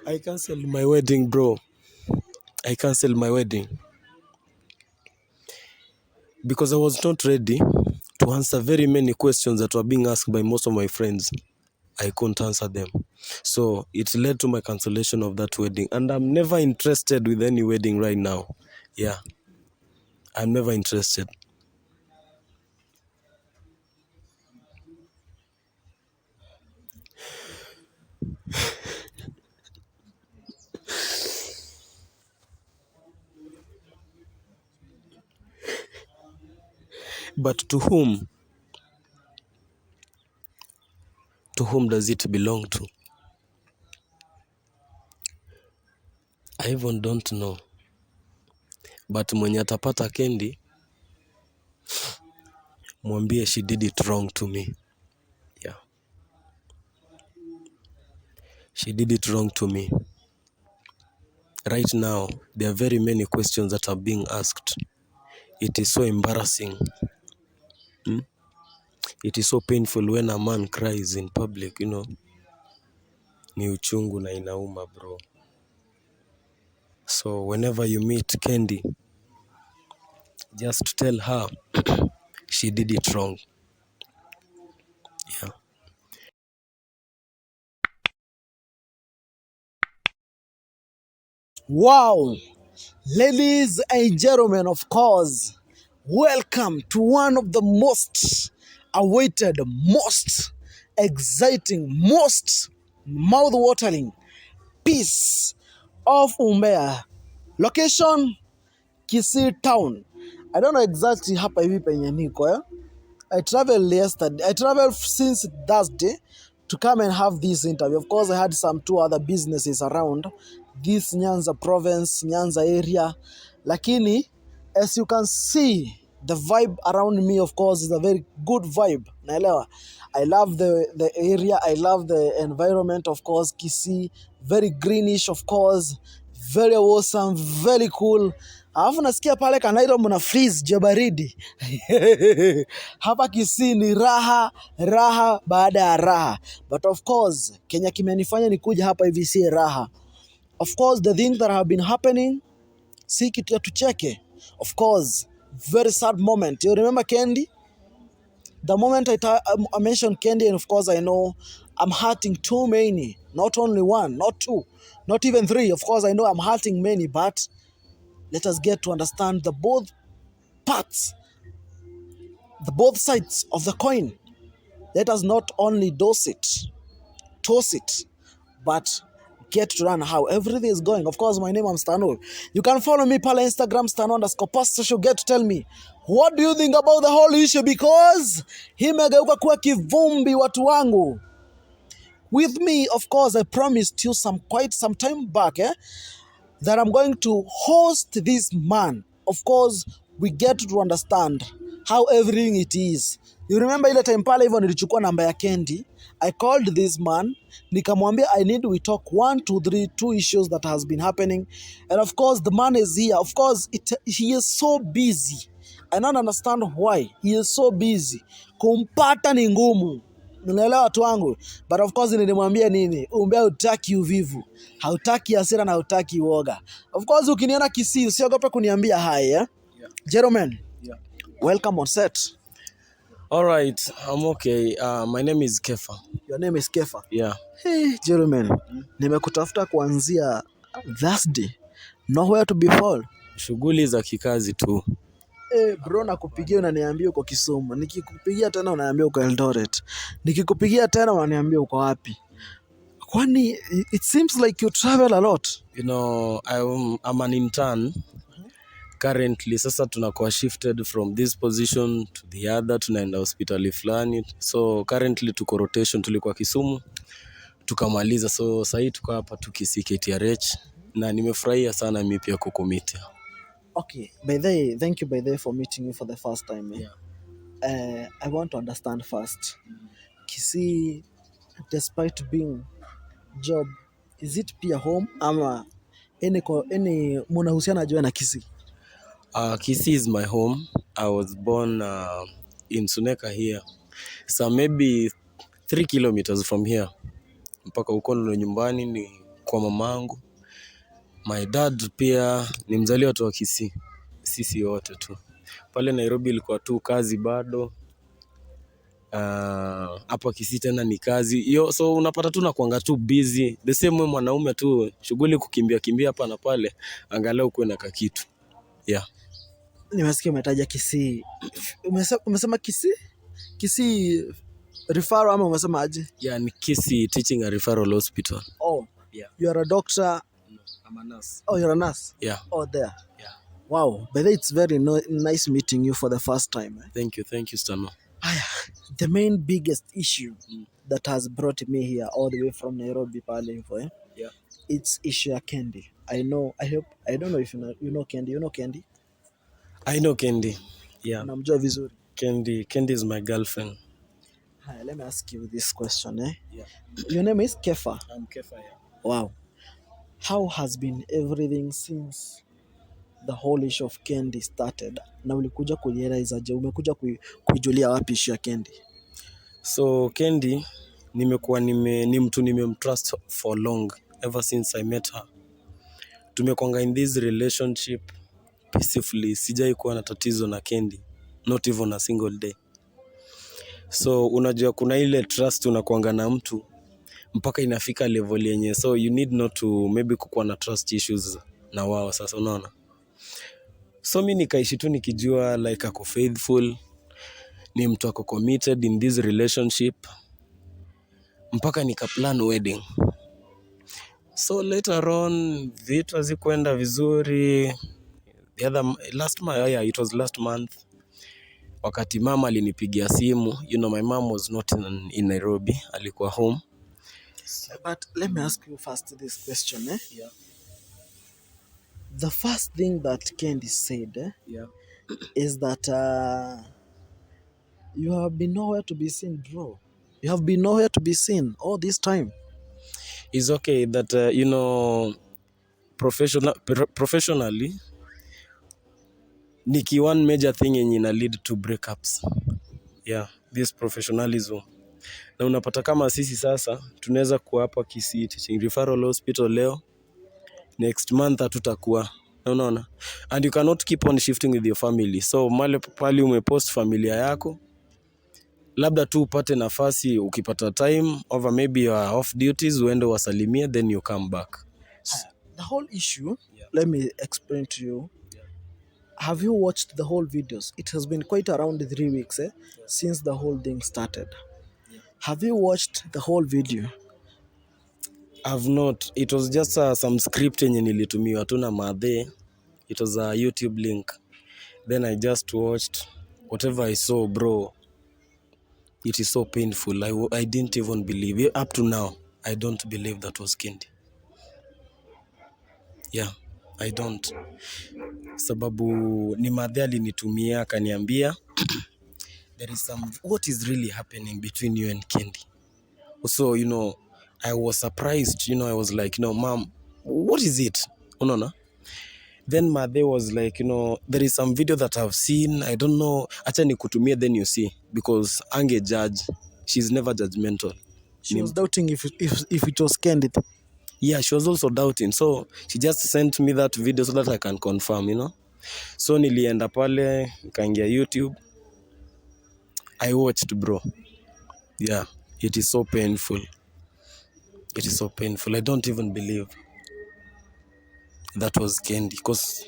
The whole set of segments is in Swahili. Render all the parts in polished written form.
I canceled my wedding, bro. I canceled my wedding because I was not ready to answer very many questions that were being asked by most of my friends. I couldn't answer them. So it led to my cancellation of that wedding. And I'm never interested with any wedding right now. Yeah, I'm never interested. But to whom? To whom does it belong to? I even don't know. But mwenye atapata Kendi, mwambie she did it wrong to me. Yeah. She did it wrong to me. Right now, there are very many questions that are being asked. It is so embarrassing. It is so painful when a man cries in public, Ni uchungu na inauma, bro. So whenever you meet Kendi, just tell her she did it wrong. Yeah. Wow, ladies and gentlemen, of course, welcome to one of the most awaited, most exciting, most mouth-watering piece of Umbea. Location, Kisii town. I don't know exactly hapa hivi penye niko, I traveled since Thursday to come and have this interview. Of course, I had two other businesses around this Nyanza province, Nyanza area. Lakini, as you can see, the vibe around me, of course, is a very good vibe. Naelewa. I love the area. I love the environment, of course. Kisii, very greenish, of course. Very awesome, very cool. Alafu nasikia pale Kanairo mna freeze jabaridi. Hapa Kisii ni raha, raha baada ya raha. But of course, Kenya kimenifanya nikuja hapa hivi si raha. Of course, the things that have been happening, si kitu ya tucheke. Of course, very sad moment. You remember Kendi? The moment I mentioned Kendi, and of course I know I'm hurting too many. Not only one, not two, not even three. Of course I know I'm hurting many, but let us get to understand the both parts, the both sides of the coin. Let us not only toss it, but get to run how everything is going. Of course, my name is Stano. You can follow me pala Instagram, Stano_pastor. Get to tell me, what do you think about the whole issue? Because hii imegeuka kuwa kivumbi watu wangu. With me, of course, I promised you quite some time back that I'm going to host this man. Of course, we get to understand how everything it is. You remember ile time pale hivyo nilichukua namba ya Kendi. I called this man, nikamwambia we talk 1, 2, 3, 2 issues that has been happening. And of course, the man is here. Of course, he is so busy. I don't understand why. He is so busy. Kumpata ni ngumu. Unaelewa watu wangu? But of course nilimwambia nini? Umbea hutaki uvivu. Hautaki hasira na hautaki uoga. Of course ukiniona Kisii usiogope kuniambia hi, Yeah. Gentlemen. Yeah. Welcome on set. All right, I'm okay. My name is Kefa. Your name is Kefa? Yeah. Hey, gentlemen. Nimekutafuta kuanzia Thursday. Nowhere to be found. Shughuli za kikazi tu. Bro, nakupigia unaniambia uko Kisumu. Nikikupigia tena unaniambia uko Eldoret. Nikikupigia tena unaniambia uko wapi? Kwani it seems like you travel a lot. I'm an intern. Currently, sasa tunakuwa shifted from this position to the other, tunaenda hospitali fulani. So currently tuko rotation, tulikuwa Kisumu, tukamaliza. So sahii tuko hapa Kisii KTRH na nimefurahia sana mimi pia kukomit. Okay, by the way, thank you by the way for meeting me for the first time. Yeah. I want to understand first. Kisii, despite being job, is it pia home ama any munahusiana jua na Kisii? Kisii is my home. I was born in Suneka here. So maybe 3 kilometers from here. Mpaka uko ndo nyumbani ni kwa mamangu. My dad pia ni mzaliwa tu wa Kisii. Sisi wote tu. Pale Nairobi ilikuwa tu kazi bado. Hapa Kisii tena ni kazi. So unapata tu nakuanga tu busy. The same way mwanaume tu, shughuli kukimbia kimbia hapa na pale, angalau kuwe na kakitu. Yeah. Nimesikia umetaja Kisii. Umesema Kisii? Kisii referral ama umesema aje? Yeah, ni Kisii Teaching and Referral Hospital. Oh. Yeah. You are a doctor? No, I'm a nurse. Oh, you're a nurse? Yeah. Oh, there. Yeah. Wow. But it's very nice meeting you for the first time. Thank you, Stano. The main biggest issue that has brought me here all the way from Nairobi pale info, Yeah. It's issue ya Kendi. I don't know if you know Kendi. You know Kendi? I know Kendi. Yeah. Namjua vizuri. Kendi is my girlfriend. Hi, let me ask you this question. Yeah. Your name is Kefa. I'm Kefa, yeah. Wow. How has been everything since the whole issue of Kendi started? Na ulikuja kulieleza aje? Umekuja kuijulia wapi issue ya Kendi? So Kendi ni mtu nimemtrust for long, ever since I met her. Tumekwanga in this relationship peacefully. Sijai kuwa na tatizo na Kendi, not even a single day. So unajua kuna ile trust unakuanga na mtu mpaka inafika level yenye, so you need not to maybe kukuwa na trust issues na wao. Sasa unaona, so mimi nikaishi tu nikijua like ako faithful, ni mtu ako committed in this relationship, mpaka nikaplan wedding. So later on vitu hazikuenda vizuri. It was last month, wakati mama alinipigia simu. My mom was not in Nairobi, alikuwa home. But let me ask you first this question. Yeah. The first thing that Kendi said Yeah. is that you have been nowhere to be seen, bro. You have been nowhere to be seen all this time. It's okay that professionally niki one major thing yenye ina lead to breakups. Yeah, this professionalism. Na unapata kama sisi sasa tunaweza kuwa hapa Kisii Teaching Referral Hospital leo, next month hatutakuwa. Unaona? And you cannot keep on shifting with your family. So pale umepost familia yako, labda tu upate nafasi ukipata time over maybe you are off duties, uende wasalimia, then you come back. The whole issue, Yeah. let me explain to you. Yeah. Have you watched the whole videos? It has been quite around 3 weeks since the whole thing started. Yeah. Have you watched the whole video? I've not. It was just some script yenye nilitumiwa tu na madhe. It was a YouTube link. Then I just watched whatever I saw, bro. It is so painful. I didn't even believe. Up to now, I don't believe that was Kendi. Yeah, I don't. Sababu ni madhe alinitumia akaniambia there is what is really happening between you and Kendi. So, I was surprised, I was like, mom, what is it? Unaona? Then madhe was like, there is some video that I've seen, I don't know, acha nikutumie then you see, because ange judge, she's never judgmental. She was doubting if it was Kendi. Yeah, she was also doubting, so she just sent me that video so that I can confirm, So nilienda pale, nikaingia YouTube, I watched, bro. Yeah, it is so painful. It is so painful. I don't even believe that was Kendi, because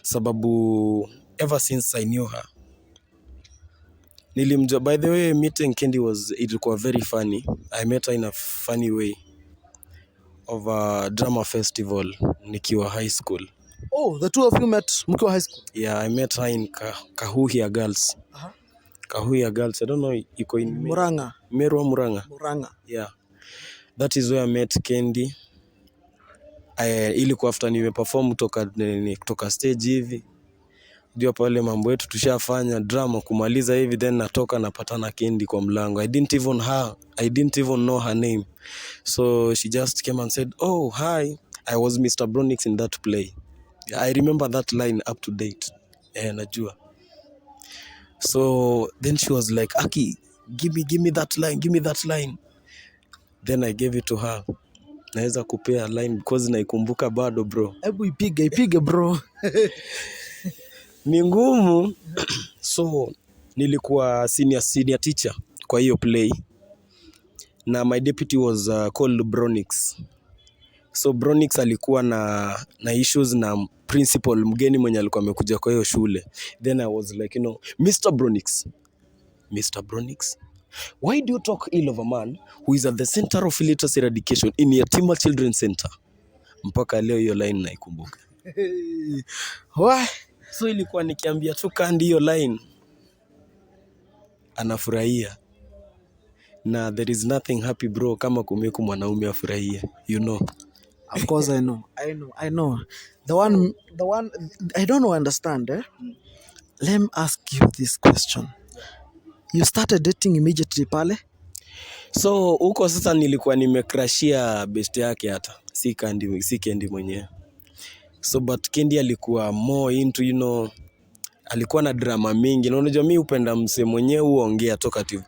sababu ever since I knew her, nilimjua. By the way, meeting Kendi ilikuwa very funny. I met her in a funny way of a drama festival nikiwa high school. Oh, the two of you met mkiwa high school? Yeah, I met her in Kahuhia Girls. Kahuhia Girls, I don't know, iko in Murang'a. Meru Murang'a. Murang'a. Yeah. That is where I met Kendi. Ilikuwa after nimeperform kutoka stage hivi. Ndio pale mambo yetu tushafanya drama kumaliza hivi, then natoka napatana Kendi kwa mlango. I didn't even know her name. So she just came and said, "Oh, hi. I was Mr. Bronix in that play." I remember that line up to date. Najua. So then she was like, "Aki, give me that line. Then I gave it to her. naweza kupea line because naikumbuka bado bro. Hebu ipige bro. Ni ngumu. So nilikuwa senior teacher kwa hiyo play, na my deputy was called Bronix. So Bronix alikuwa na issues na principal mgeni mwenye alikuwa amekuja kwa hiyo shule. Then I was like, Mr. Bronix, why do you talk ill of a man who is at the center of illiteracy eradication in Yatima Children's Center? Mpaka leo hiyo line naikumbuka. Why? So ilikuwa nikiambia tu Kandi hiyo line, anafurahia. Na there is nothing happy bro kama kumeku mwanaume afurahie, Of course I know. The one I don't understand, eh? Let me ask you this question. You started dating immediately pale? So huko sasa nilikuwa nimecrashia best yake, hata si Kendi mwenyewe. So but Kendi alikuwa more into alikuwa na drama mingi, na unajua mimi upenda mse mwenyewe uongea talkative.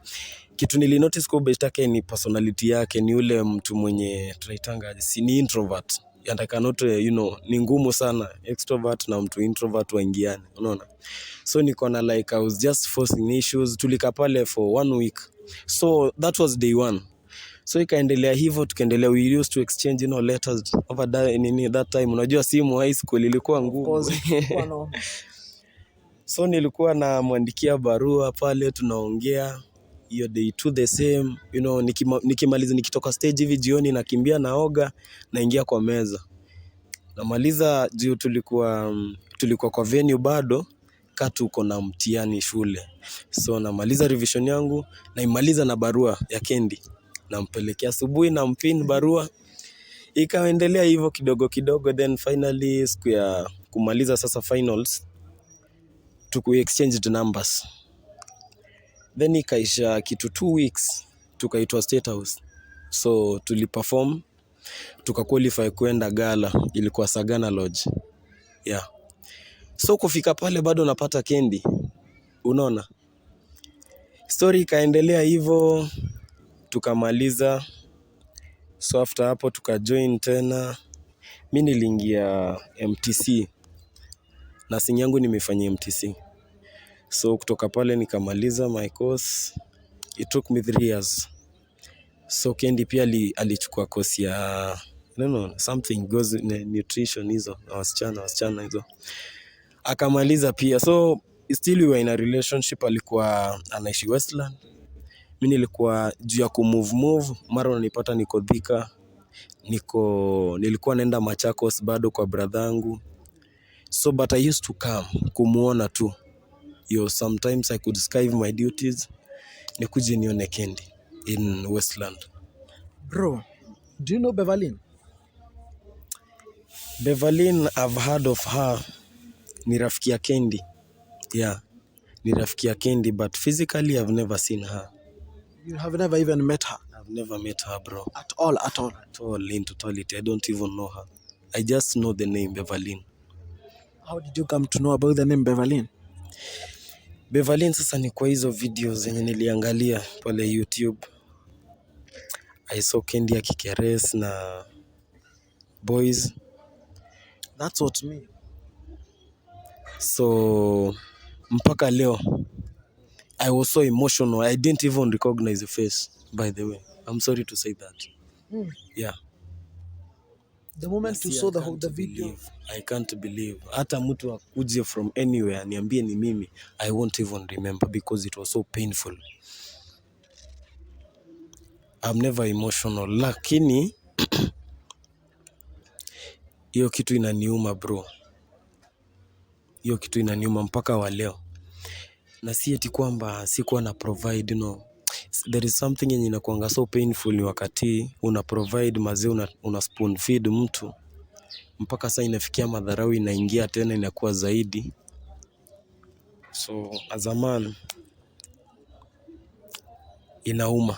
Kitu nilinotice kwa best yake ni personality yake, ni ule mtu mwenye tunaitanga si ni introvert. Yandaka note ni ngumu sana extrovert na mtu introvert waingiane, unaona. So niko na like I was just forcing issues. Tulika pale for 1 week. So that was day 1. So ikaendelea hivyo, tukaendelea, we used to exchange letters over that time. Unajua simu high school ilikuwa ngumu. So nilikuwa na mwandikia barua pale, tunaongea hiyo day 2 the same. Nikimaliza nikitoka stage hivi jioni nakimbia naoga, naingia kwa meza. Namaliza juu tulikuwa kwa venue bado katu uko na mtihani shule. So namaliza revision yangu, naimaliza na barua ya Kendi. Nampelekea asubuhi na mpin barua. Ikaendelea hivyo kidogo kidogo, then finally siku ya kumaliza sasa finals tuku exchange the numbers. Then ikaisha kitu 2 weeks tukaitwa State House. So tuliperform, tukaqualify kwenda gala, ilikuwa Sagana Lodge. Yeah. So kufika pale bado napata Kendi. Unaona? Story ikaendelea hivyo, tukamaliza. So after hapo tukajoin tena. Mimi niliingia MTC. Na sing yangu nimefanya MTC. So kutoka pale nikamaliza my course. It took me 3 years. So Kendi pia alichukua course ya something goes nutrition hizo, wasichana hizo. Akamaliza pia. So still we were in a relationship. Alikuwa anaishi Westland, mimi nilikuwa juu ya kumove. Mara unanipata niko Thika, nilikuwa naenda Machakos bado kwa brother yangu. So but I used to come kumuona tu. Sometimes I could skive my duties nikuje nione Kendi in Westland. Bro, do you know Beverlyn? Beverlyn, I've heard of her. Ni rafiki ya Kendi. Yeah, ni rafiki ya Kendi, but physically I've never seen her. You have never even met her? I've never met her, bro. At all? At all, in totality. I don't even know her. I just know the name Beverlyn. How did you come to know about the name Beverlyn? Beverlyn sasa ni kwa hizo videos zenye niliangalia pale YouTube. I saw Kendi akikeres na boys. That's what me. So mpaka leo I was so emotional. I didn't even recognize the face, by the way. I'm sorry to say that. Yeah. The moment you saw the video, I can't believe. Hata mtu akuje from anywhere niambie ni mimi, I won't even remember because it was so painful. I'm never emotional, lakini hiyo kitu inaniuma bro. Hiyo kitu inaniuma mpaka wa leo. Na si eti kwamba sikuwa na provide, there is something yenye inakuanga so painful ni wakati una provide mazee, una spoon feed mtu mpaka sasa inafikia madharau inaingia tena inakuwa zaidi. So as a man inauma.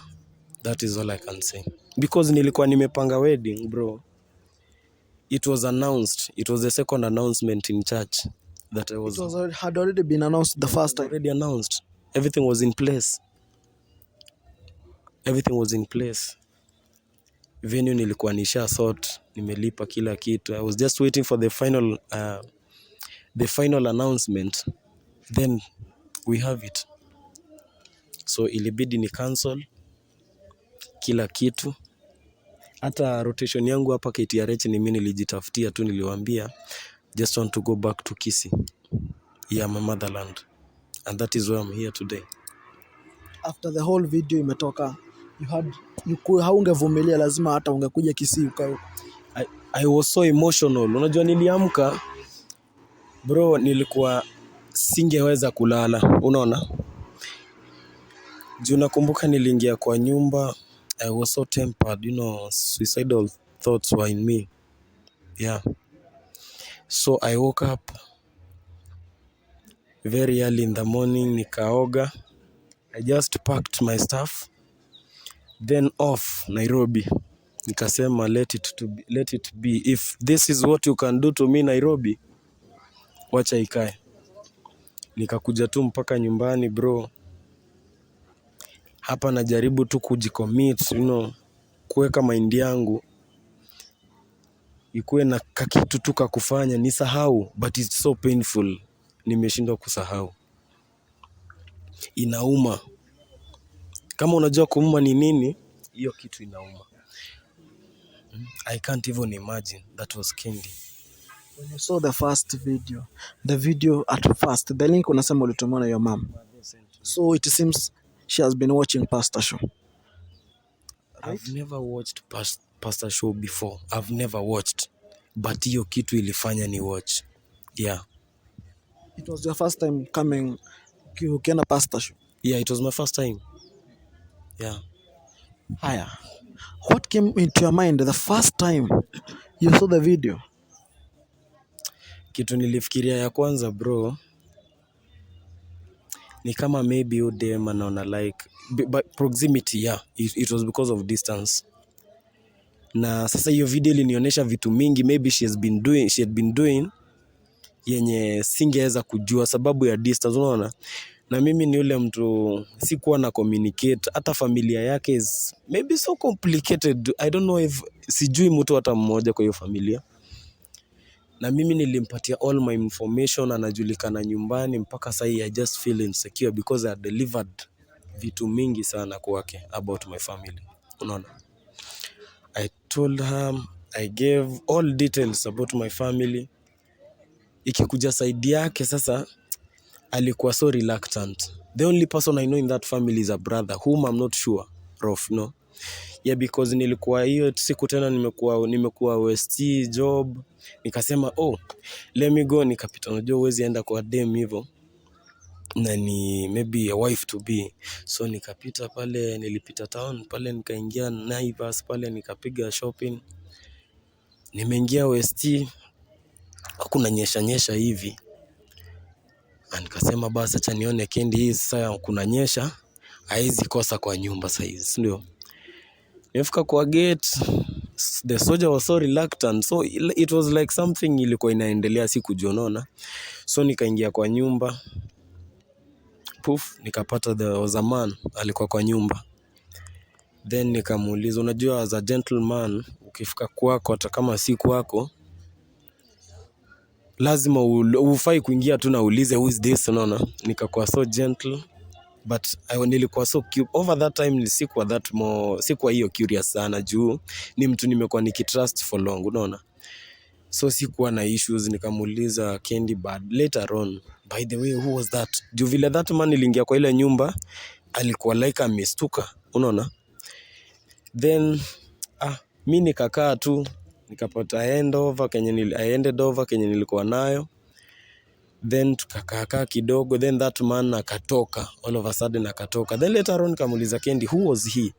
That is all I can say. Because nilikuwa nimepanga wedding bro. It was announced. It was the second announcement in church that I was. Had already been announced the first time. Already announced. Everything was in place. venue nilikuwa nisha sort, nimelipa kila kitu. I was just waiting for the final announcement, then we have it. So ilibidi ni cancel kila kitu. Hata rotation yangu hapa KTRH ni mimi nilijitafutia tu, niliwaambia just want to go back to Kisii, yeah, my motherland, and that is why I'm here today. After the whole video imetoka, haungevumilia, lazima hata ungekuja Kisii ukae. I was so emotional. Unajua niliamka bro, nilikuwa singeweza kulala, unaona. Juu nakumbuka niliingia kwa nyumba, I was so tempered, you know, suicidal thoughts were in me. Yeah. So I woke up very early in the morning, nikaoga. I just packed my stuff, then off Nairobi. Nikasema let it be. If this is what you can do to me Nairobi, wacha ikae. Nikakuja tu mpaka nyumbani bro. Hapa najaribu tu kujicommit, you know, kuweka mind yangu ikuwe na kakitu tu kufanya, nisahau, but it's so painful. Nimeshindwa kusahau. Inauma. Kama unajua kuuma ni nini, hiyo kitu inauma. I can't even imagine that was Kendi. When you saw the first video, at first, the link unasema ulitumwa na your mom. So it seems she has been watching Pastor Show. Right? I've never watched Pastor Show before. I've never watched. But hiyo kitu ilifanya ni watch. Yeah. It was your first time coming ukiona Pastor Show? Yeah, it was my first time. Yeah. Haya. What came into your mind the first time you saw the video? Kitu nilifikiria ya kwanza bro, ni kama maybe udem anaona like by proximity. Yeah, it was because of distance. Na sasa hiyo video ilinionyesha vitu mingi maybe she had been doing yenye singeweza kujua sababu ya distance, unaona. Na mimi ni yule mtu sikuwa na communicate, hata familia yake is maybe so complicated. I don't know if sijui mtu hata mmoja kwa hiyo familia. Na mimi nilimpatia all my information, anajulikana nyumbani mpaka sasa. I just feel insecure because I delivered vitu mingi sana kwake about my family, unaona. I told her, I gave all details about my family. Ikikuja side yake sasa alikuwa so reluctant. The only person I know in that family is a brother whom I'm not sure of, no. Yeah, because nilikuwa hiyo siku tena nimekuwa West job. Nikasema let me go. Nikapita, unajua huwezi enda kwa dem hivyo na ni maybe a wife to be. So nikapita pale, nilipita town pale, nikaingia Naivas pale, nikapiga shopping. Nimeingia West, hakuna nyesha hivi. Nikasema basi acha nione Kendi hii sasa, kuna nyesha haizi kosa kwa nyumba saizi, ndio. Nifika kwa gate, the soldier was so reluctant, so it was like something ilikuwa inaendelea, sikujua. So nikaingia kwa nyumba, nikapata there was a man alikuwa kwa nyumba. Then nikamuuliza, unajua as a gentleman ukifika kwako hata kama si kwako lazima ufai kuingia tu na uulize who is this, unaona. Nikakuwa so gentle, but nilikuwa so cute over that time. Sikuwa hiyo curious sana juu ni mtu nimekuwa nikitrust for long, unaona. So sikuwa na issues. Nikamuuliza Kendi, but later on, by the way, who was that? Juu vile that man iliingia kwa ile nyumba alikuwa like amestuka, unaona. Then mimi nikakaa tu, nikapata I ended over kenye nilikuwa nayo. Then tukakaa kidogo, then that man akatoka, all of a sudden akatoka. Then later on nikamuuliza Kendi, who was he?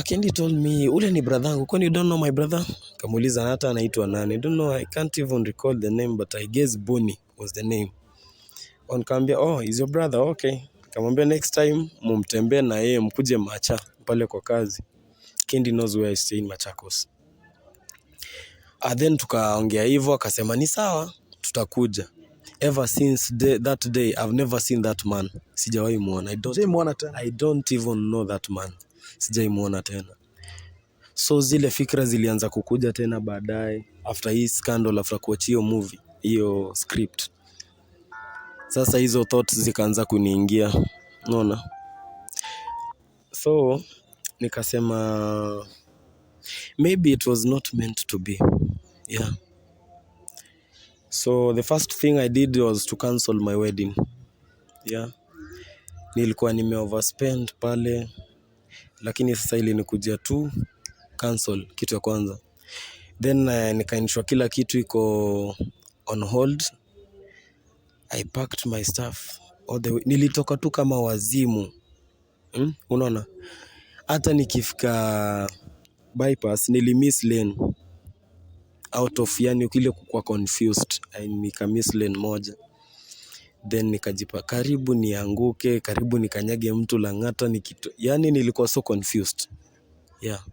Kendi told me, ule ni brother yangu. Kwani you don't know my brother? Kamuuliza hata anaitwa nani? I don't know, I can't even recall the name, but I guess Bonnie was the name. Nikamwambia, is your brother? Okay. Nikamwambia next time mumtembee na yeye, mkuje Macha pale kwa kazi. Kendi knows where I stay in Machakos. Then tukaongea hivyo, akasema ni sawa, tutakuja. Ever since that day I've never seen that man. Sijawahi muona. I don't even know that man. Sijawahi muona tena. So zile fikra zilianza kukuja tena baadaye after hii scandal, after kuachia hiyo movie, hiyo script. Sasa hizo thoughts zikaanza kuniingia, unaona. So nikasema maybe it was not meant to be. Yeah. So the first thing I did was to cancel my wedding. Yeah. Nilikuwa overspend pale, lakini sasa ilinikujia tu cancel kitu ya kwanza. Then nikainishwa kila kitu iko on hold. I packed my stuff all the way. Nilitoka tu kama wazimu. Unaona? Hata nikifika bypass nilimiss lane. Out of yani kile kukua confused. Nika miss lane moja. Then nikajipa karibu nianguke, karibu nikanyage mtu Lang'ata yani nilikuwa so confused. Yeah.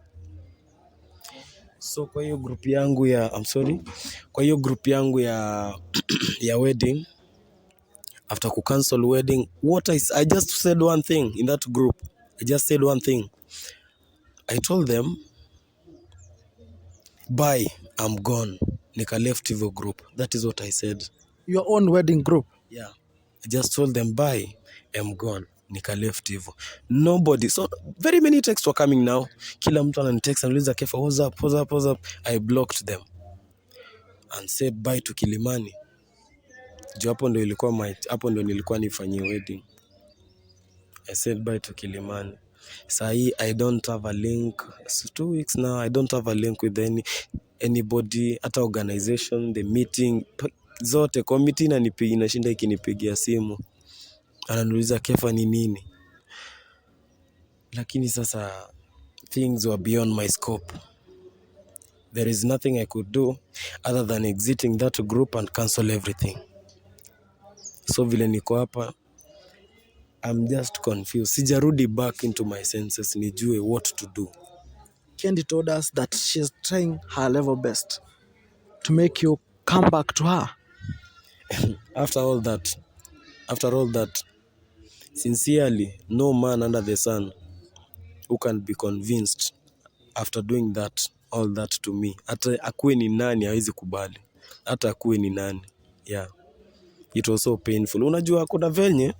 So kwa hiyo group yangu ya kwa hiyo group yangu ya wedding, after ku cancel wedding, I just said one thing in that group. I just said one thing. I told them, bye, I'm gone. Nika left hivyo group. That is what I said. Your own wedding group? Yeah. I just told them, bye, I'm gone. Nika left hivyo. Nobody. So very many texts were coming now. Kila mtu ananitext anauliza Kefa, what's up? I blocked them and said bye to Kilimani. Juu hapo ndo nilikuwa nifanyie wedding. I said bye to Kilimani. Sahi I don't have a link. It's 2 weeks now. I don't have a link with anybody, hata organization, the meeting zote. Committee inashinda ikinipigia simu, ananiuliza Kefa ni nini. Lakini sasa things were beyond my scope. There is nothing I could do other than exiting that group and cancel everything. So vile niko hapa, I'm just confused. Sijarudi back into my senses nijue what to do. Kendi told us that she's trying her level best to make you come back to her. After all that, sincerely, no man under the sun who can be convinced after doing all that to me. Hata akuwe ni nani hawezi kubali. Hata akuwe ni nani. Yeah. It was so painful. Unajua kuna venye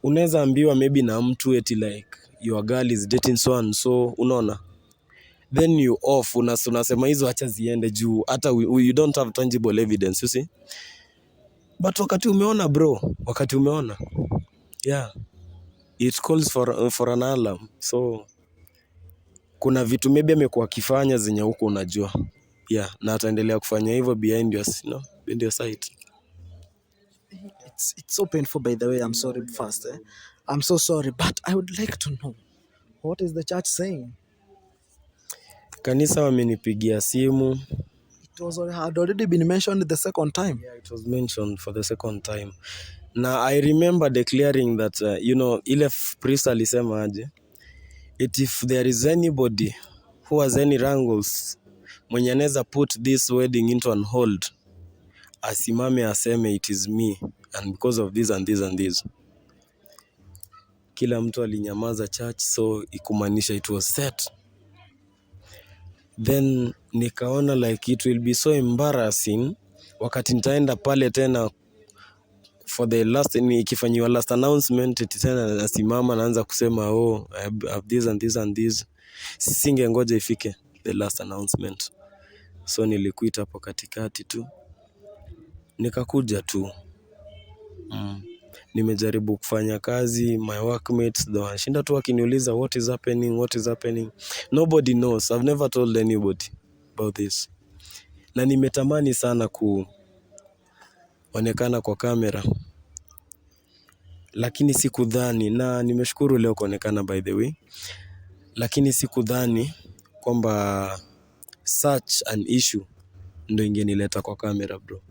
unaweza ambiwa maybe na mtu eti like your girl is dating so and so, unaona. Then you off, unasema hizo acha ziende juu hata you don't have tangible evidence, you see. But wakati umeona, yeah, it calls for an alarm. So kuna vitu maybe amekuwa akifanya zenye huko unajua. Yeah, na ataendelea kufanya hivyo behind your side. It's so painful, by the way. I'm sorry first. I'm so sorry, but I would like to know, what is the church saying? Kanisa wamenipigia simu. It had already been mentioned the second time. Yeah, it was mentioned for the second time. Now I remember declaring that ile priest alisema aje, if there is anybody who has any wrangles mwenye anaweza put this wedding into on hold, asimame aseme it is me and because of this and this and this. Kila mtu alinyamaza church, so ikumaanisha it was set. Then nikaona like it will be so embarrassing wakati nitaenda pale tena for the last, ikifanyiwa last announcement, tena nasimama naanza kusema I have this and this and this. Singengoja ifike the last announcement. So nilikuita hapo katikati tu, nikakuja tu. Nimejaribu kufanya kazi, my workmates wanashinda tu wakiniuliza what is happening. Nobody knows. I've never told anybody about this. Na nimetamani sana kuonekana kwa kamera, lakini sikudhani, na nimeshukuru leo kuonekana by the way, lakini sikudhani kwamba such an issue ndo ingenileta kwa kamera, bro.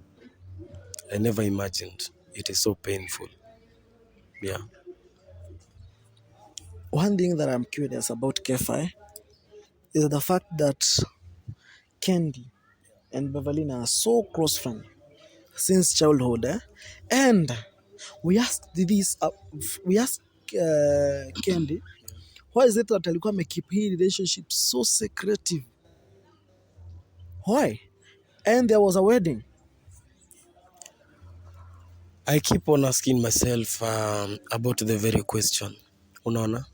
I never imagined. It is so painful. Yeah. One thing that I'm curious about Kefa is the fact that Kendi and Beverlina are so close friends since childhood. And we asked Kendi Why is it that alikuwa amekeep hii relationship so secretive? Why? And there was a wedding. I keep on asking myself about the very question. Unaona?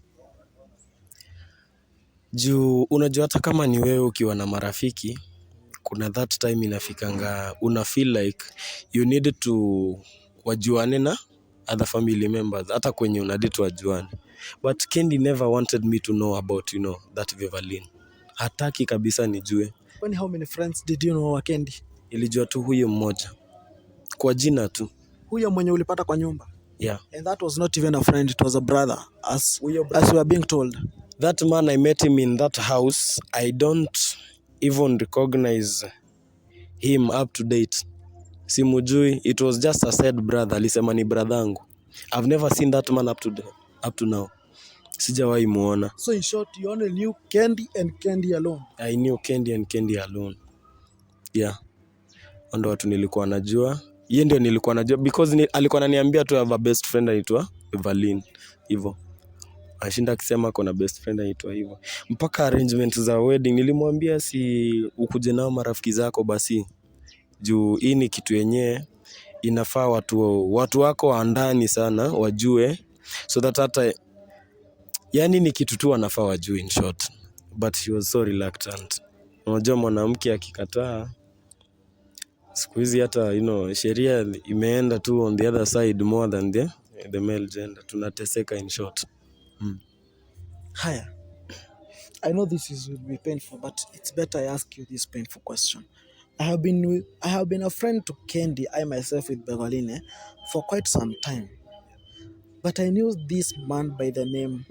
Juu unajua hata kama ni wewe ukiwa na marafiki, kuna that time inafikanga una feel like you need to wajuane na other family members, hata kwenye unadate wajuane. But Kendi never wanted me to know about, that Vivaline. Hataki kabisa nijue. When how many friends did you know wa Kendi? Ilijua tu huyo mmoja. Kwa jina tu. Huyo mwenye ulipata kwa nyumba? Yeah. And that was not even a friend, it was a brother, as we were being told. That man, I met him in that house. I don't even recognize him up to date. Simujui. It was just a said brother. Alisema ni brother yangu. I've never seen that man up to now. Sijawahi muona. So in short, you only knew Kendi and Kendi alone? I knew Kendi and Kendi alone. Yeah. Ndo watu nilikuwa najua. Yeye ndio nilikuwa najua because alikuwa ananiambia tu I have a best friend anaitwa Evelyn. Hivyo. Ashinda akisema kuna best friend anaitwa hivyo. Mpaka arrangement za wedding nilimwambia si ukuje nao marafiki zako basi. Juu hii ni kitu yenyewe inafaa watu wako wa ndani sana wajue, so that hata yani ni kitu tu wanafaa wajue in short. But she was so reluctant. Unajua mwanamke akikataa siku hizi hata sheria imeenda tu on the other side more than the male gender. Tunateseka in short. Haya. I know this will be painful, but it's better I ask you this painful question. I have been a friend to Kendi, I myself with Bevaline, for quite some time. But I knew this man by the name,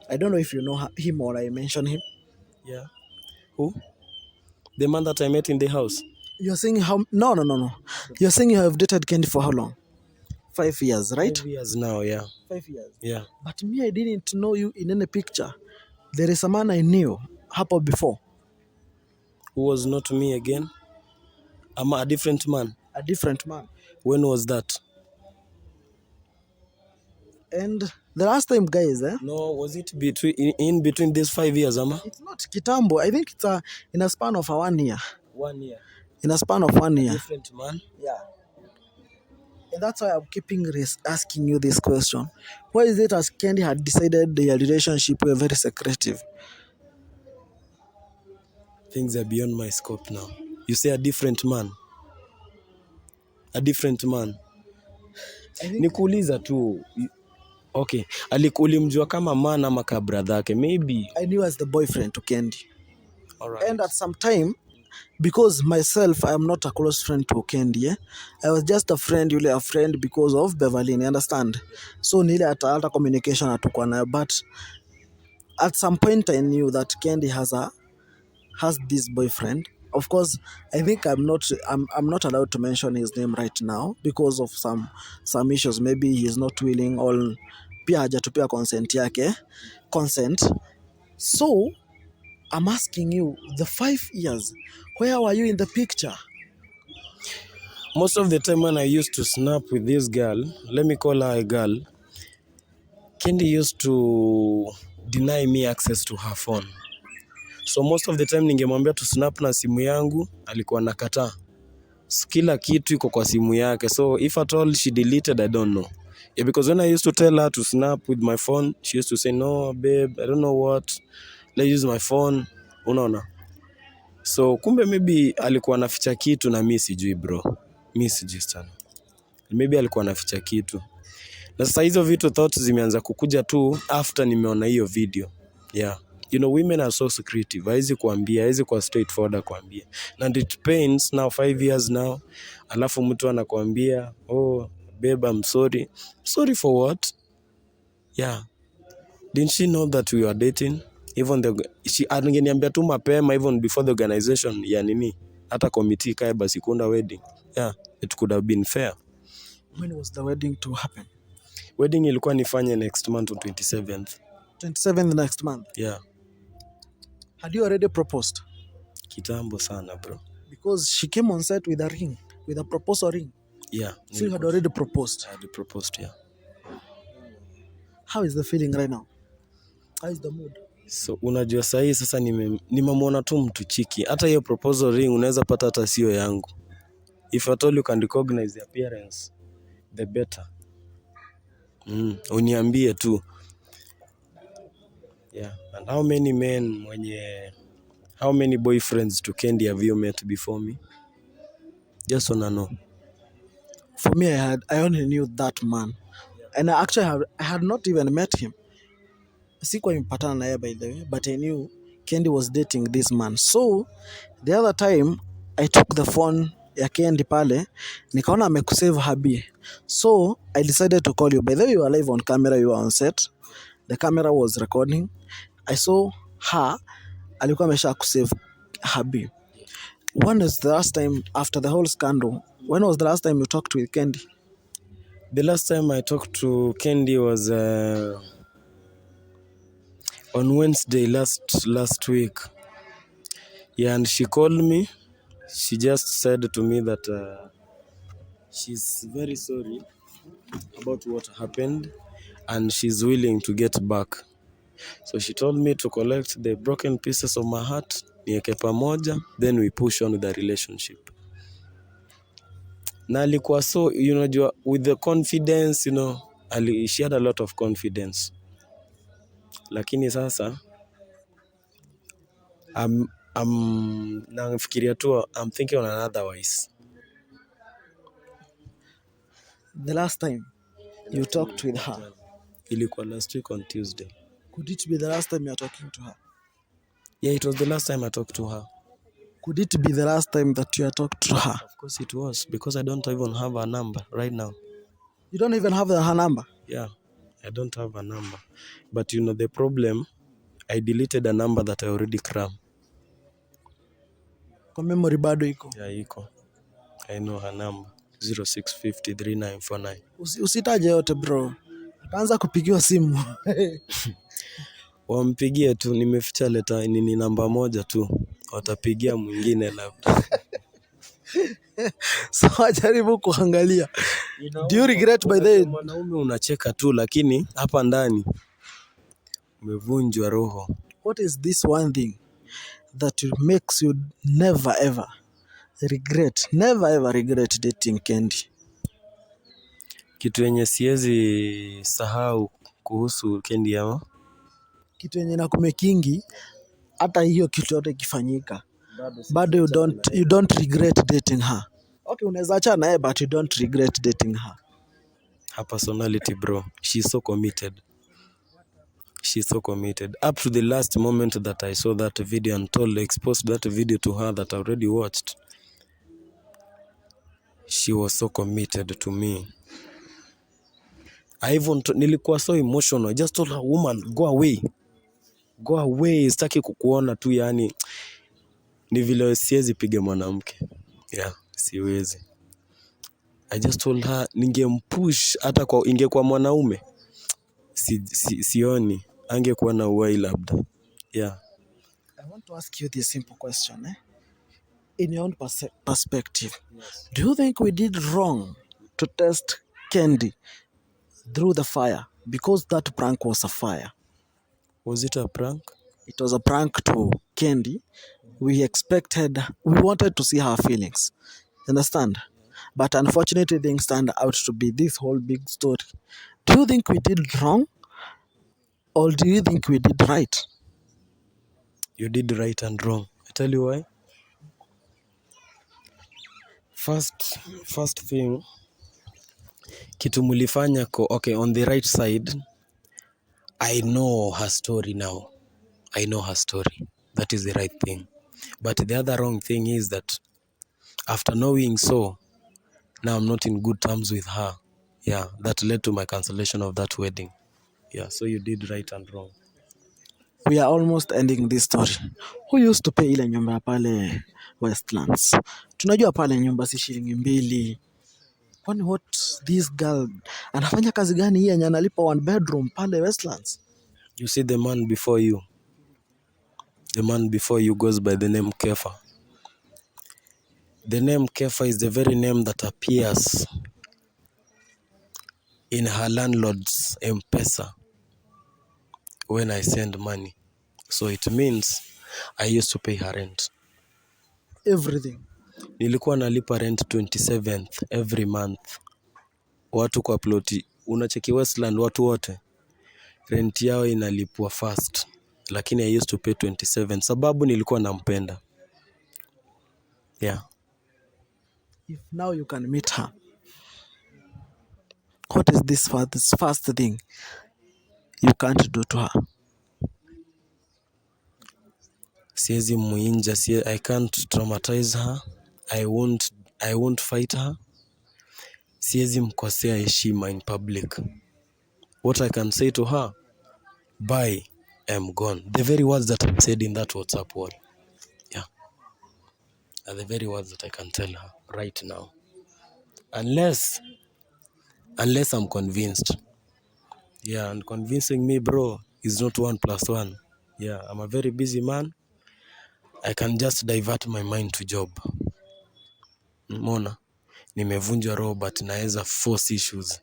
I don't know if you know him or I mention him. Yeah. Who? The man that I met in the house. You're saying how? No. You're saying you have dated Kendi for how long? 5 years, right? 5 years now, yeah. 5 years. Yeah. But me, I didn't know you in any picture. There is a man I knew hapo before. Who was not me again? I'm a different man. A different man. When was that? And the last time, guys, No, was it in between these 5 years, Ama? It's not kitambo. I think it's in a span of 1 year. 1 year. In a span of 1 year. Different man. Yeah. And that's why I'm keeping asking you this question. Why is it as Kendi had decided their relationship were very secretive? Things are beyond my scope now. You say a different man. A different man. Nikuuliza tu. Okay. Ulimjua kama man ama ka brother yake? Maybe. I knew as the boyfriend to Kendi. Alright. And at some time, because myself, I am not a close friend to Kendi. I was just a friend because of Beverly, you understand? So nile hata communication hatukuwa nayo. But at some point I knew that Kendi has this boyfriend. Of course, I think I'm not allowed to mention his name right now because of some issues. Maybe he is not willing or pia hajatupia consent. So I'm asking you, the 5 years, where were you in the picture? Most of the time when I used to snap with this girl, let me call her a girl, Kendi used to deny me access to her phone. So most of the time ningemwambia to snap na simu yangu, alikuwa nakataa. Kila kitu iko kwa simu yake. So if at all she deleted, I don't know. Yeah, because when I used to tell her to snap with my phone, she used to say, no, babe, I don't know what. Let's use my phone. Unaona? So kumbe maybe alikuwa anaficha kitu na mimi sijui bro. Mimi sijui sana. Maybe alikuwa anaficha kitu. Na sasa hizo vitu thoughts zimeanza kukuja tu after nimeona hiyo video. Yeah. Women are so secretive. Haizi kuambia, haizi kuwa straightforward kuambia. And it pains now 5 years now. Alafu mtu anakuambia, oh, babe, I'm sorry. Sorry for what? Yeah. Didn't she know that we were dating? Even she angeniambia tu mapema even before the organization ya nini. Hata committee kae basi kuunda wedding. Yeah, it could have been fair. When was the wedding to happen? Wedding ilikuwa nifanye next month on 27th. 27th next month? Yeah. Had you already proposed? Kitambo sana, bro. Because she came on set with a ring, with a proposal ring. Yeah. So you had already proposed? I had proposed, yeah. How is the feeling right now? How is the mood? So unajua sahii sasa nimemwona tu mtu chiki. Hata hiyo proposal ring unaweza pata hata sio yangu. If at all you can recognize the appearance, the better. Uniambie tu. Yeah. And how many boyfriends to Kendi have you met before me? Just wanna know. For me, I only knew that man. And I had not even met him. Sikuwa nimepatana na yeye by the way, but I knew Kendi was dating this man. So, the other time, I took the phone ya Kendi pale, nikaona amekusave habi. So, I decided to call you. By the way, you were live on camera, you were on set. The camera was recording. I saw her, alikuwa amesha kusave habi. When was the last time after the whole scandal? When was the last time you talked with Kendi? The last time I talked to Kendi was on Wednesday last week. Yeah, and she called me. She just said to me that she's very sorry about what happened and she's willing to get back. So she told me to collect the broken pieces of my heart, nieke pamoja, then we push on with the relationship. Na alikuwa so, unajua, with the confidence, she had a lot of confidence. Lakini sasa, nafikiria tu, I'm thinking on another wise. The last time you talked with her? Ilikuwa last week on Tuesday. Could it be the last time you're talking to her? Yeah, it was the last time I talked to her. Could it be the last time that you talked to her? Of course it was, because I don't even have her number right now. You don't even have her number? Yeah, I don't have a number. But the problem, I deleted a number that I already crammed. Kwa memory bado iko? Yeah, iko. I know her number. 06503949. Usitaje yote bro. Utaanza kupigiwa simu. Wampigie tu, nimeficha leta ni namba moja tu. Watapigia mwingine labda. So wajaribu kuangalia. Do you regret by the mwanaume unacheka tu lakini hapa ndani umevunjwa roho. What is this one thing that makes you never ever regret dating Kendi? Kitu yenye siwezi sahau kuhusu Kendi ama? Kitu yenye nakumekingi hata hiyo kitu yote ikifanyika bado you don't regret dating her. Okay, unaweza achana naye but you don't regret dating her. Her personality, bro. She's so committed. She's so committed. Up to the last moment that I saw that video and exposed that video to her that I already watched. She was so committed to me. Nilikuwa so emotional. I just told her, woman, go away. Go away. Sitaki kukuona tu yani. Ni vile siwezi piga mwanamke. Yeah, siwezi. I just told her, ningempush hata kwa ingekuwa mwanaume. Sioni. Angekuwa na uwai labda. Yeah. I want to ask you this simple question. In your own perspective, yes. Do you think we did wrong to test Kendi through the fire? Because that prank was a fire. Was it a prank? It was a prank to Kendi. We wanted to see her feelings. Understand? But unfortunately, things turned out to be this whole big story. Do you think we did wrong? Or do you think we did right? You did right and wrong. I tell you why. First thing, kitu mulifanya okay, on the right side, I know her story now. I know her story. That is the right thing. But the other wrong thing is that after knowing so, now I'm not in good terms with her. Yeah, that led to my cancellation of that wedding. Yeah, so you did right and wrong. We are almost ending this story. Who used to pay ile nyumba pale Westlands? Tunajua pale nyumba si shilingi 2. Kwani what this girl anafanya kazi gani hii yenye analipa 1 bedroom pale Westlands? You see the man before you. The man before you goes by the name Kefa. The name Kefa is the very name that appears in her landlord's M-Pesa. when I send money. So it means I used to pay her rent. Everything. Nilikuwa nalipa rent 27th every month. Watu kwa ploti, unacheki Westland, watu wote rent yao inalipwa first, lakini I used to pay 27 sababu nilikuwa nampenda. Yeah. If now you can meet her, what is this first thing you can't do to her? Siwezi muinja, I can't traumatize her. I won't fight her. Siwezi mkosea heshima in public. What I can say to her, bye, I'm gone. The very words that I said in that WhatsApp wall. Yeah. Are the very words that I can tell her right now. Unless I'm convinced. Yeah, and convincing me, bro, is not 1+1. Yeah, I'm a very busy man. I can just divert my mind to job. Mona, nimevunjwa roho but naweza force issues.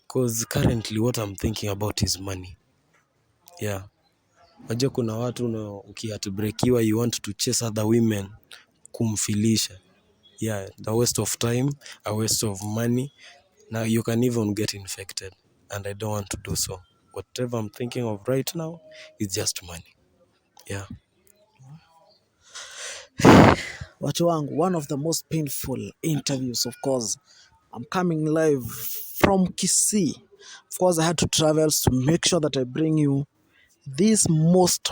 Cause currently what I'm thinking about is money. Yeah. Unajua kuna watu ukiheartbreakiwa you want to chase other women kumfilisha. Yeah, the waste of time, a waste of money. Now you can even get infected and I don't want to do so. Whatever I'm thinking of right now is just money. Yeah. Watu wangu, one of the most painful interviews, of course. I'm coming live from Kisii. Of course, I had to travel to make sure that I bring you these most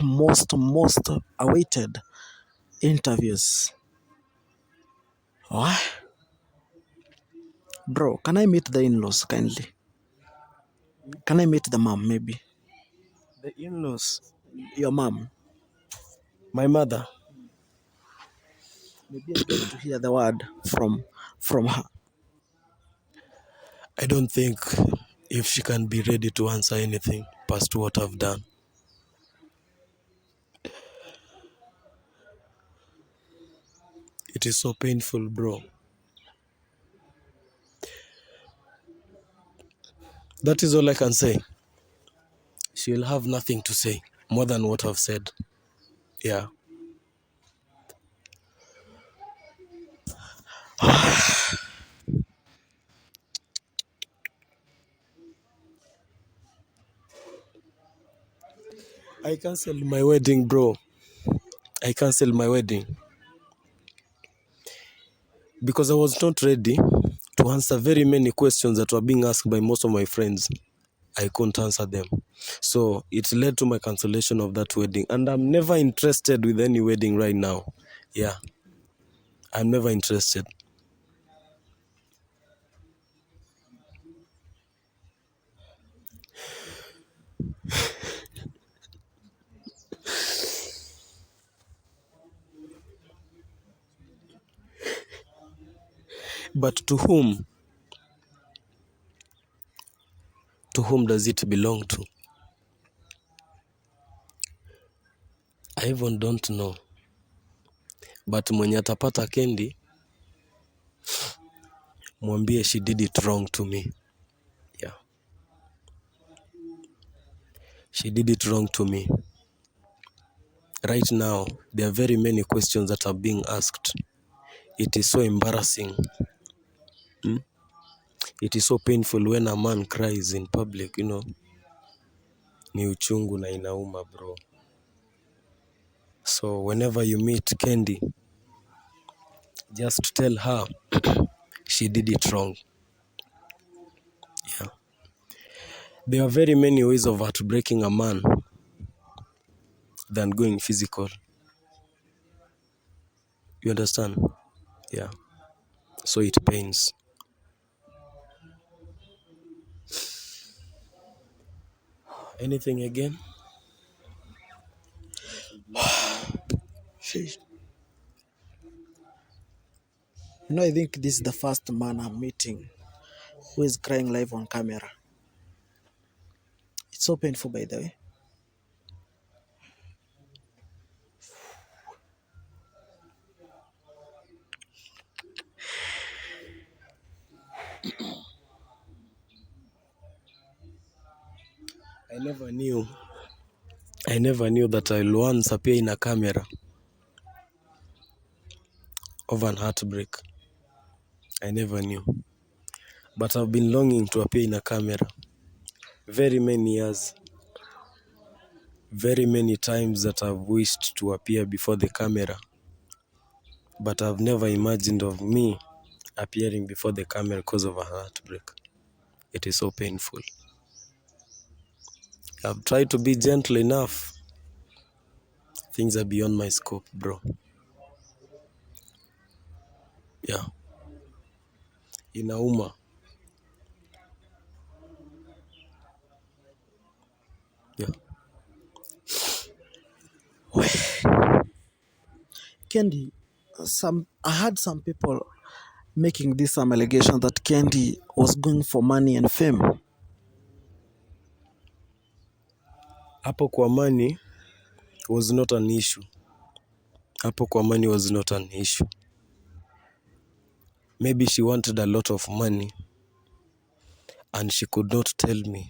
awaited interviews. What? Bro, can I meet the in-laws kindly? Can I meet the mom maybe? The in-laws. Your mom. My mother. Maybe I get to hear the word from her. I don't think if she can be ready to answer anything past what I've done. It is so painful, bro. That is all I can say. She'll have nothing to say more than what I've said. Yeah. I cancelled my wedding, bro. I cancelled my wedding because I was not ready to answer very many questions that were being asked by most of my friends. I couldn't answer them. So it led to my cancellation of that wedding. And I'm never interested with any wedding right now. Yeah. I'm never interested. But to whom? To whom does it belong to? I even don't know. But mwenye atapata Kendi, mwambie she did it wrong to me. Yeah. She did it wrong to me. Right now, there are very many questions that are being asked. It is so embarrassing. It is so painful when a man cries in public, Ni uchungu na inauma, bro. So whenever you meet Kendi, just tell her she did it wrong. Yeah. There are very many ways of heartbreaking a man than going physical. You understand? Yeah. So it pains. Anything again? Sheesh. I think this is the first man I'm meeting who is crying live on camera. It's so painful, by the way. I never knew I never knew that I'll once appear in a camera of an heartbreak. I never knew. But I've been longing to appear in a camera. Very many years. Very many times that I've wished to appear before the camera. But I've never imagined of me appearing before the camera because of a heartbreak. It is so painful. I've tried to be gentle enough. Things are beyond my scope, bro. Yeah. Inauma. Yeah. Kendi, I had some people making this allegation that Kendi was going for money and fame. Hapo kwa money was not an issue. Hapo kwa money was not an issue. Maybe she wanted a lot of money and she could not tell me.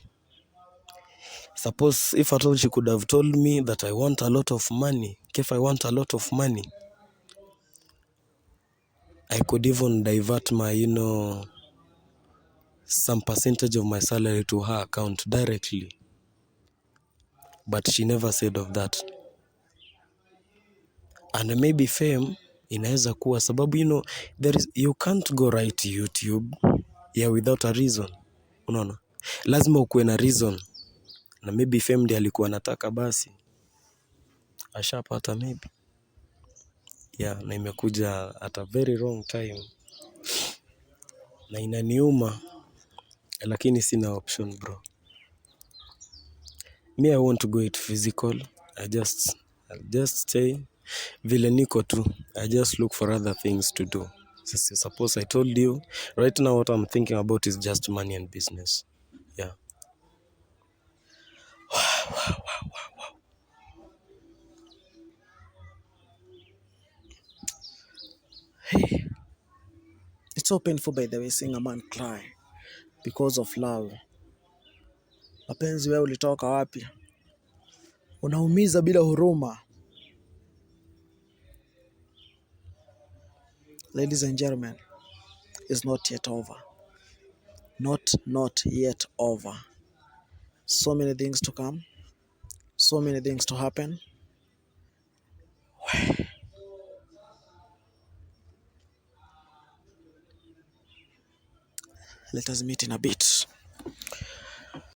Suppose if at all she could have told me that I want a lot of money. If I want a lot of money, I could even divert my, some percentage of my salary to her account directly. But she never said of that. And maybe fame inaweza kuwa sababu, you can't go right YouTube without a reason. Unaona? Lazima ukuwe na reason. Na maybe fame ndiye alikuwa anataka basi. Ashapata maybe. Na imekuja at a very wrong time. Na inaniuma, lakini sina option, bro. Me, I want to go it physical. I'll just stay vile niko tu. I just look for other things to do. Suppose I told you, right now what I'm thinking about is just money and business. Yeah. Hey, it's so painful, by the way, seeing a man cry because of love. Mapenzi, wewe ulitoka wapi? Unaumiza bila huruma. Ladies and gentlemen, it's not yet over. Not yet over. So many things to come. So many things to happen. Let us meet in a bit.